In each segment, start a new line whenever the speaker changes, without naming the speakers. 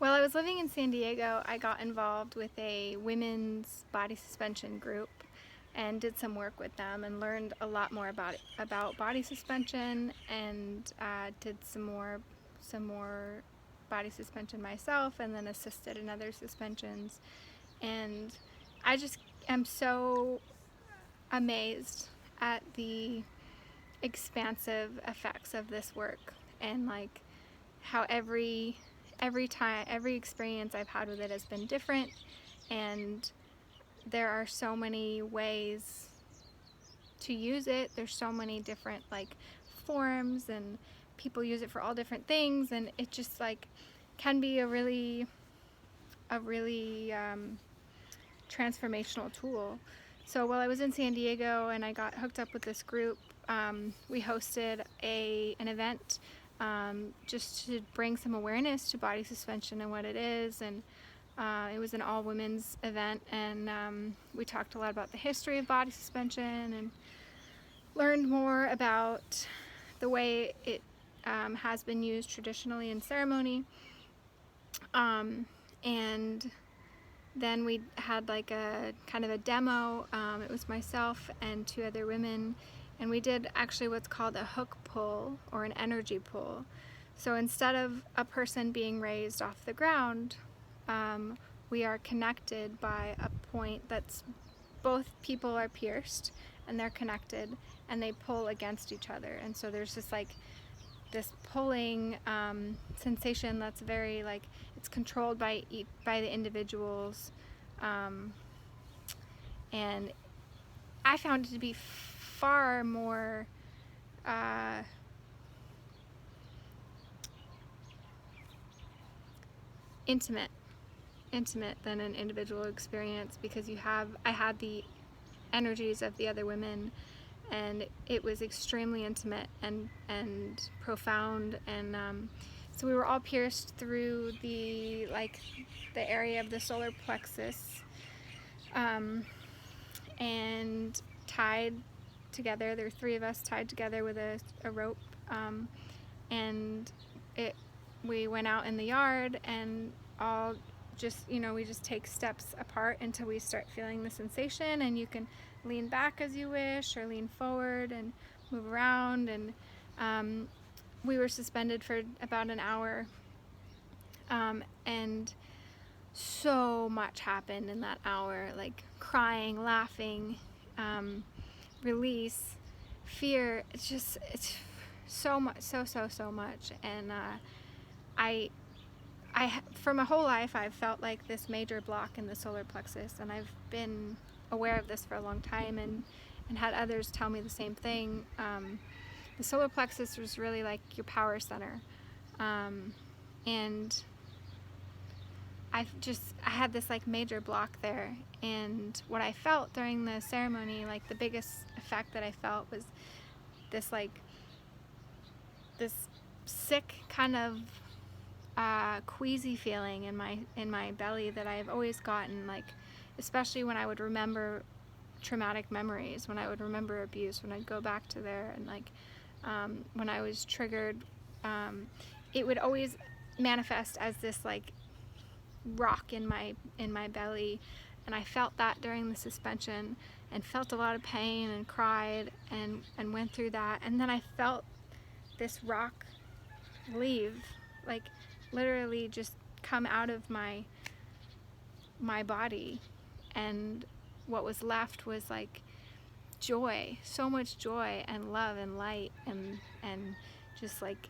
While I was living in San Diego, I got involved with a women's body suspension group and did some work with them and learned a lot more about body suspension, and did some more body suspension myself, and then assisted in other suspensions. And I just am so amazed at the expansive effects of this work, and like how every experience I've had with it has been different, and there are so many ways to use it. There's so many different like forms, and people use it for all different things, and it just like can be a really transformational tool. So while I was in San Diego and I got hooked up with this group, we hosted an event, just to bring some awareness to body suspension and what it is. And it was an all women's event, and we talked a lot about the history of body suspension and learned more about the way it has been used traditionally in ceremony. And then we had like a kind of a demo. It was myself and two other women, and we did actually what's called a hook pull, or an energy pull. So instead of a person being raised off the ground, we are connected by a point that's, both people are pierced and they're connected, and they pull against each other. And so there's just like this pulling sensation that's very like, it's controlled by the individuals, and I found it to be far more intimate than an individual experience, because I had the energies of the other women, and it was extremely intimate and profound. And so we were all pierced through the area of the solar plexus, and tied together. There were three of us tied together with a rope, and we went out in the yard, and all just, we just take steps apart until we start feeling the sensation, and you can lean back as you wish, or lean forward and move around. And we were suspended for about an hour, and so much happened in that hour, like crying, laughing, release, fear. It's so much, so much. And I for my whole life I've felt like this major block in the solar plexus, and I've been aware of this for a long time, and had others tell me the same thing. The solar plexus was really like your power center, and I had this like major block there. And what I felt during the ceremony, like the biggest effect that I felt, was this sick kind of queasy feeling in my belly that I've always gotten, like especially when I would remember traumatic memories, when I would remember abuse, when I'd go back to there, and like when I was triggered, it would always manifest as this like rock in my belly. And I felt that during the suspension, and felt a lot of pain, and cried, and went through that. And then I felt this rock leave, like literally just come out of my body, and what was left was like joy, so much joy and love and light, and just like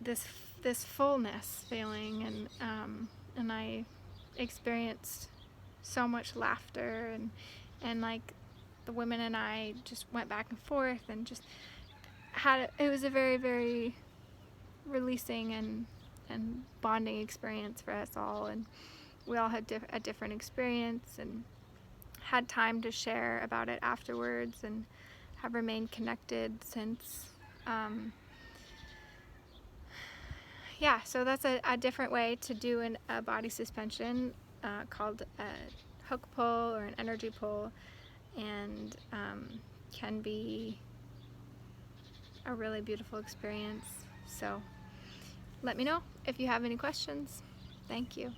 this fullness feeling. And I experienced so much laughter, and like the women and I just went back and forth, and just it was a very, very releasing and bonding experience for us all. And we all had a different experience, and had time to share about it afterwards, and have remained connected since. Yeah, so that's a different way to do a body suspension, called a hook pull or an energy pull, and can be a really beautiful experience. So let me know if you have any questions. Thank you.